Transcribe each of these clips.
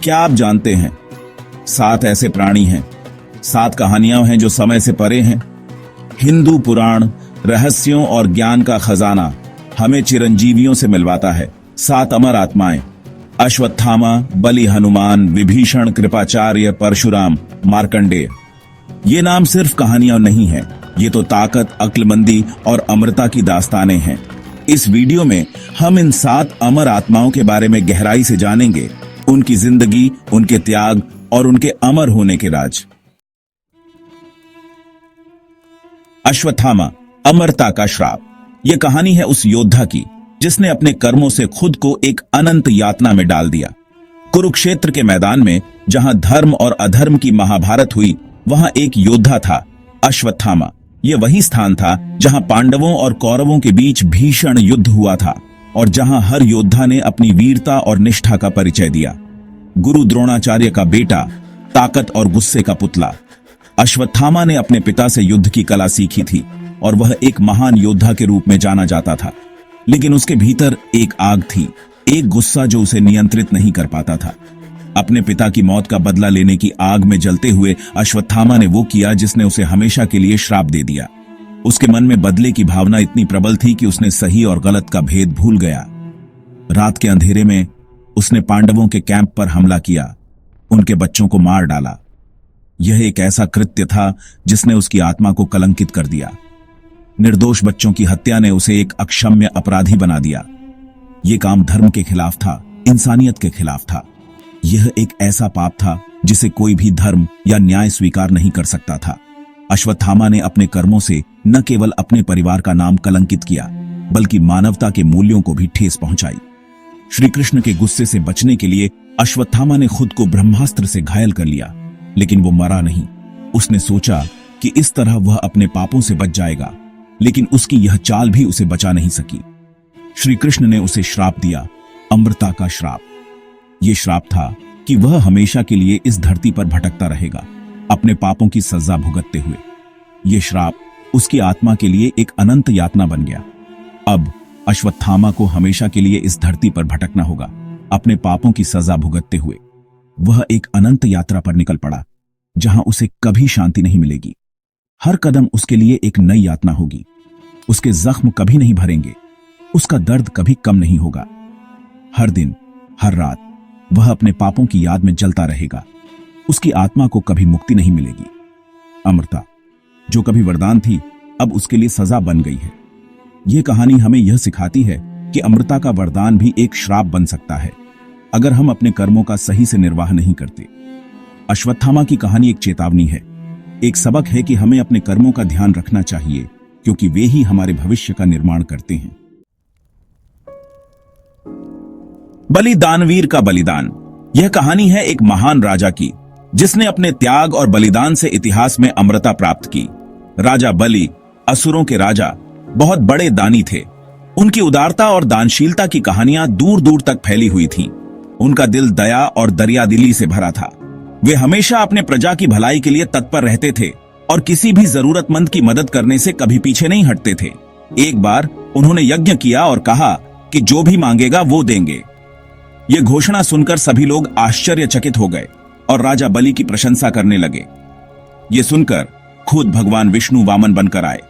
क्या आप जानते हैं 7 ऐसे प्राणी हैं, 7 कहानियां हैं जो समय से परे हैं। हिंदू पुराण रहस्यों और ज्ञान का खजाना हमें चिरंजीवियों से मिलवाता है। 7 अमर आत्माएं, अश्वत्थामा, बलि, हनुमान, विभीषण, कृपाचार्य, परशुराम, मार्कंडेय। ये नाम सिर्फ कहानियां नहीं हैं, ये तो ताकत, अक्लमंदी और अमरता की दास्तानें हैं। इस वीडियो में हम इन 7 अमर आत्माओं के बारे में गहराई से जानेंगे, उनकी जिंदगी, उनके त्याग और उनके अमर होने के राज। अश्वत्थामा, अमरता का श्राप। यह कहानी है उस योद्धा की जिसने अपने कर्मों से खुद को एक अनंत यातना में डाल दिया। कुरुक्षेत्र के मैदान में जहां धर्म और अधर्म की महाभारत हुई, वहां एक योद्धा था, अश्वत्थामा। यह वही स्थान था जहां पांडवों और कौरवों के बीच भीषण युद्ध हुआ था और जहां हर योद्धा ने अपनी वीरता और निष्ठा का परिचय दिया। गुरु द्रोणाचार्य का बेटा, ताकत और गुस्से का पुतला। अश्वत्थामा ने अपने पिता से युद्ध की कला सीखी थी और वह एक महान योद्धा के रूप में जाना जाता था, लेकिन उसके भीतर एक आग थी, एक गुस्सा जो उसे नियंत्रित नहीं कर पाता था। अपने पिता की मौत का बदला लेने की आग में जलते हुए अश्वत्थामा ने वो किया जिसने उसे हमेशा के लिए श्राप दे दिया। उसके मन में बदले की भावना इतनी प्रबल थी कि उसने सही और गलत का भेद भूल गया। रात के अंधेरे में उसने पांडवों के कैंप पर हमला किया, उनके बच्चों को मार डाला। यह एक ऐसा कृत्य था जिसने उसकी आत्मा को कलंकित कर दिया। निर्दोष बच्चों की हत्या ने उसे एक अक्षम्य अपराधी बना दिया। यह काम धर्म के खिलाफ था, इंसानियत के खिलाफ था। यह एक ऐसा पाप था जिसे कोई भी धर्म या न्याय स्वीकार नहीं कर सकता था। अश्वत्थामा ने अपने कर्मों से न केवल अपने परिवार का नाम कलंकित किया, बल्कि मानवता के मूल्यों को भी ठेस पहुंचाई। श्री कृष्ण के गुस्से से बचने के लिए अश्वत्थामा ने खुद को ब्रह्मास्त्र से घायल कर लिया, लेकिन वो मरा नहीं। उसने सोचा कि इस तरह वह अपने पापों से बच जाएगा, लेकिन उसकी यह चाल भी उसे बचा नहीं सकी। श्री कृष्ण ने उसे श्राप दिया, अमरता का श्राप। यह श्राप था कि वह हमेशा के लिए इस धरती पर भटकता रहेगा, अपने पापों की सजा भुगतते हुए। यह श्राप उसकी आत्मा के लिए एक अनंत यातना बन गया। अब अश्वत्थामा को हमेशा के लिए इस धरती पर भटकना होगा, अपने पापों की सजा भुगतते हुए। वह एक अनंत यात्रा पर निकल पड़ा, जहां उसे कभी शांति नहीं मिलेगी। हर कदम उसके लिए एक नई यातना होगी। उसके जख्म कभी नहीं भरेंगे, उसका दर्द कभी कम नहीं होगा। हर दिन, हर रात वह अपने पापों की याद में जलता रहेगा। उसकी आत्मा को कभी मुक्ति नहीं मिलेगी। अमरता, जो कभी वरदान थी, अब उसके लिए सजा बन गई है। यह कहानी हमें यह सिखाती है कि अमरता का वरदान भी एक श्राप बन सकता है, अगर हम अपने कर्मों का सही से निर्वाह नहीं करते। अश्वत्थामा की कहानी एक चेतावनी है, एक सबक है कि हमें अपने कर्मों का ध्यान रखना चाहिए, क्योंकि वे ही हमारे भविष्य का निर्माण करते हैं। बलि, दानवीर का बलिदान। यह कहानी है एक महान राजा की, जिसने अपने त्याग और बलिदान से इतिहास में अमरता प्राप्त की। राजा बलि, असुरों के राजा, बहुत बड़े दानी थे। उनकी उदारता और दानशीलता की कहानियां दूर दूर तक फैली हुई थीं। उनका दिल दया और दरियादिली से भरा था। वे हमेशा अपने प्रजा की भलाई के लिए तत्पर रहते थे और किसी भी जरूरतमंद की मदद करने से कभी पीछे नहीं हटते थे। एक बार उन्होंने यज्ञ किया और कहा कि जो भी मांगेगा वो देंगे। यह घोषणा सुनकर सभी लोग आश्चर्यचकित हो गए और राजा बलि की प्रशंसा करने लगे। यह सुनकर खुद भगवान विष्णु वामन बनकर आए।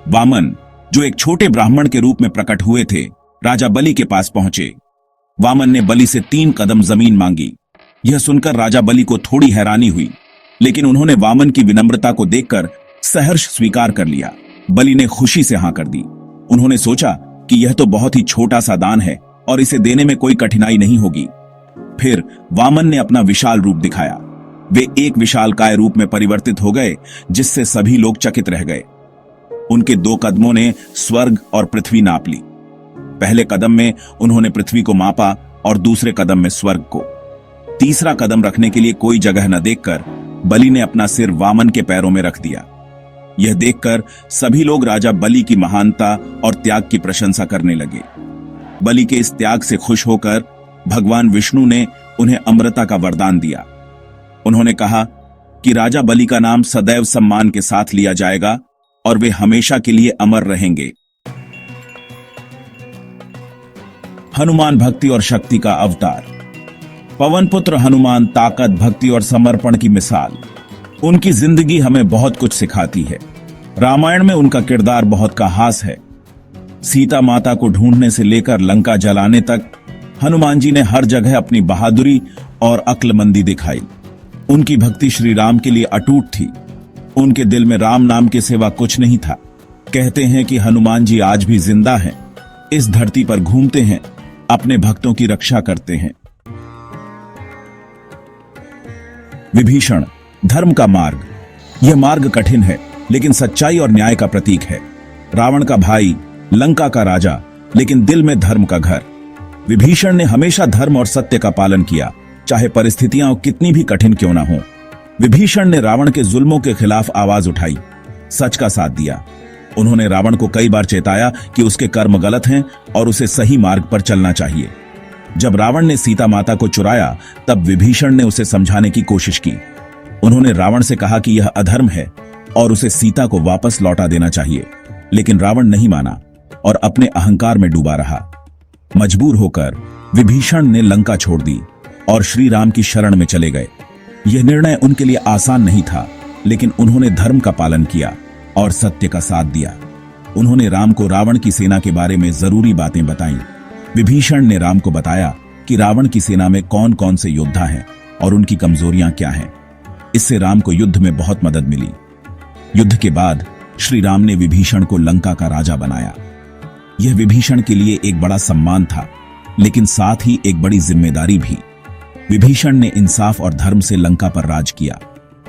वामन, जो एक छोटे ब्राह्मण के रूप में प्रकट हुए थे, राजा बलि के पास पहुंचे। वामन ने बलि से 3 कदम जमीन मांगी। यह सुनकर राजा बलि को थोड़ी हैरानी हुई, लेकिन उन्होंने वामन की विनम्रता को देखकर सहर्ष स्वीकार कर लिया। बलि ने खुशी से हां कर दी। उन्होंने सोचा कि यह तो बहुत ही छोटा सा दान है और इसे देने में कोई कठिनाई नहीं होगी। फिर वामन ने अपना विशाल रूप दिखाया। वे एक विशालकाय रूप में परिवर्तित हो गए, जिससे सभी लोग चकित रह गए। उनके 2 कदमों ने स्वर्ग और पृथ्वी नाप ली। पहले कदम में उन्होंने पृथ्वी को मापा और दूसरे कदम में स्वर्ग को। तीसरा कदम रखने के लिए कोई जगह न देखकर बलि ने अपना सिर वामन के पैरों में रख दिया। यह देखकर सभी लोग राजा बलि की महानता और त्याग की प्रशंसा करने लगे। बलि के इस त्याग से खुश होकर भगवान विष्णु ने उन्हें अमरता का वरदान दिया। उन्होंने कहा कि राजा बलि का नाम सदैव सम्मान के साथ लिया जाएगा और वे हमेशा के लिए अमर रहेंगे। हनुमान, भक्ति और शक्ति का अवतार। पवन पुत्र हनुमान ताकत, भक्ति और समर्पण की मिसाल। उनकी जिंदगी हमें बहुत कुछ सिखाती है। रामायण में उनका किरदार बहुत खास है। सीता माता को ढूंढने से लेकर लंका जलाने तक हनुमान जी ने हर जगह अपनी बहादुरी और अक्लमंदी दिखाई। उनकी भक्ति श्री राम के लिए अटूट थी। उनके दिल में राम नाम के सिवा कुछ नहीं था। कहते हैं कि हनुमान जी आज भी जिंदा हैं, इस धरती पर घूमते हैं, अपने भक्तों की रक्षा करते हैं। विभीषण, धर्म का मार्ग। यह मार्ग कठिन है, लेकिन सच्चाई और न्याय का प्रतीक है। रावण का भाई, लंका का राजा, लेकिन दिल में धर्म का घर। विभीषण ने हमेशा धर्म और सत्य का पालन किया, चाहे परिस्थितियां कितनी भी कठिन क्यों ना हो। विभीषण ने रावण के जुल्मों के खिलाफ आवाज उठाई, सच का साथ दिया। उन्होंने रावण को कई बार चेताया कि उसके कर्म गलत हैं और उसे सही मार्ग पर चलना चाहिए। जब रावण ने सीता माता को चुराया, तब विभीषण ने उसे समझाने की कोशिश की। उन्होंने रावण से कहा कि यह अधर्म है और उसे सीता को वापस लौटा देना चाहिए, लेकिन रावण नहीं माना और अपने अहंकार में डूबा रहा। मजबूर होकर विभीषण ने लंका छोड़ दी और श्री राम की शरण में चले गए। यह निर्णय उनके लिए आसान नहीं था, लेकिन उन्होंने धर्म का पालन किया और सत्य का साथ दिया। उन्होंने राम को रावण की सेना के बारे में जरूरी बातें बताईं। विभीषण ने राम को बताया कि रावण की सेना में कौन कौन से योद्धा हैं और उनकी कमजोरियां क्या हैं। इससे राम को युद्ध में बहुत मदद मिली। युद्ध के बाद श्री राम ने विभीषण को लंका का राजा बनाया। यह विभीषण के लिए एक बड़ा सम्मान था, लेकिन साथ ही एक बड़ी जिम्मेदारी भी। विभीषण ने इंसाफ और धर्म से लंका पर राज किया।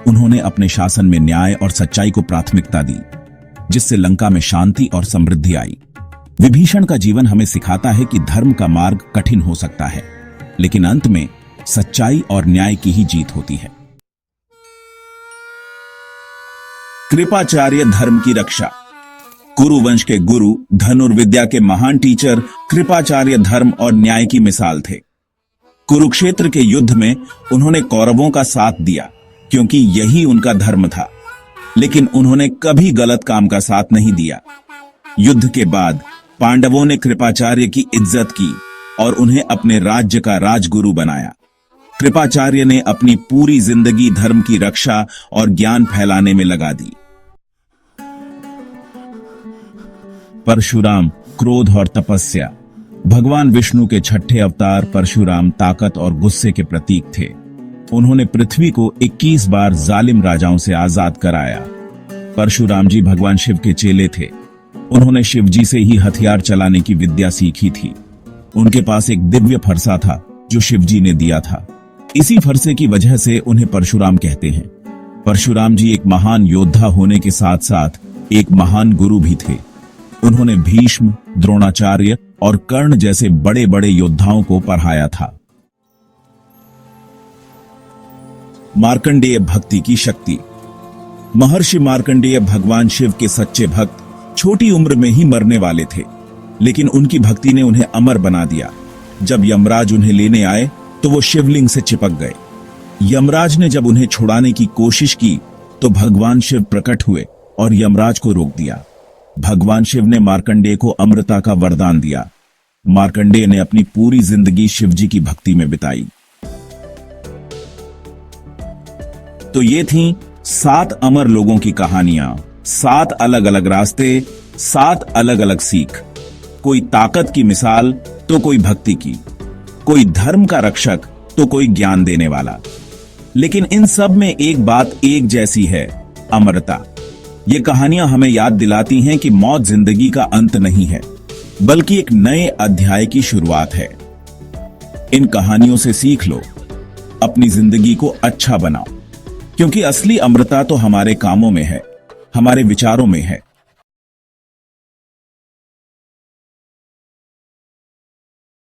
उन्होंने अपने शासन में न्याय और सच्चाई को प्राथमिकता दी, जिससे लंका में शांति और समृद्धि आई। विभीषण का जीवन हमें सिखाता है कि धर्म का मार्ग कठिन हो सकता है, लेकिन अंत में सच्चाई और न्याय की ही जीत होती है। कृपाचार्य, धर्म की रक्षा। कुरुवंश के गुरु, धनुर्विद्या के महान टीचर कृपाचार्य धर्म और न्याय की मिसाल थे। कुरुक्षेत्र के युद्ध में उन्होंने कौरवों का साथ दिया, क्योंकि यही उनका धर्म था, लेकिन उन्होंने कभी गलत काम का साथ नहीं दिया। युद्ध के बाद पांडवों ने कृपाचार्य की इज्जत की और उन्हें अपने राज्य का राजगुरु बनाया। कृपाचार्य ने अपनी पूरी जिंदगी धर्म की रक्षा और ज्ञान फैलाने में लगा दी। परशुराम, क्रोध और तपस्या। भगवान विष्णु के छठे अवतार परशुराम ताकत और गुस्से के प्रतीक थे। उन्होंने पृथ्वी को 21 बार जालिम राजाओं से आजाद कराया। परशुराम जी भगवान शिव के चेले थे। उन्होंने शिव जी से ही हथियार चलाने की विद्या सीखी थी। उनके पास एक दिव्य फरसा था जो शिव जी ने दिया था। इसी फरसे की वजह से उन्हें परशुराम कहते हैं। परशुराम जी एक महान योद्धा होने के साथ साथ एक महान गुरु भी थे। उन्होंने भीष्म, द्रोणाचार्य और कर्ण जैसे बड़े बड़े योद्धाओं को पढ़ाया था। मार्कंडेय, भक्ति की शक्ति। महर्षि मार्कंडेय भगवान शिव के सच्चे भक्त छोटी उम्र में ही मरने वाले थे, लेकिन उनकी भक्ति ने उन्हें अमर बना दिया। जब यमराज उन्हें लेने आए तो वो शिवलिंग से चिपक गए। यमराज ने जब उन्हें छुड़ाने की कोशिश की तो भगवान शिव प्रकट हुए और यमराज को रोक दिया। भगवान शिव ने मार्कंडेय को अमरता का वरदान दिया। मार्कंडेय ने अपनी पूरी जिंदगी शिव जी की भक्ति में बिताई। तो ये थी 7 अमर लोगों की कहानियां, 7 अलग अलग रास्ते, 7 अलग अलग सीख। कोई ताकत की मिसाल तो कोई भक्ति की, कोई धर्म का रक्षक तो कोई ज्ञान देने वाला। लेकिन इन सब में एक बात एक जैसी है, अमरता। ये कहानियां हमें याद दिलाती हैं कि मौत जिंदगी का अंत नहीं है, बल्कि एक नए अध्याय की शुरुआत है। इन कहानियों से सीख लो, अपनी जिंदगी को अच्छा बनाओ, क्योंकि असली अमरता तो हमारे कामों में है, हमारे विचारों में है।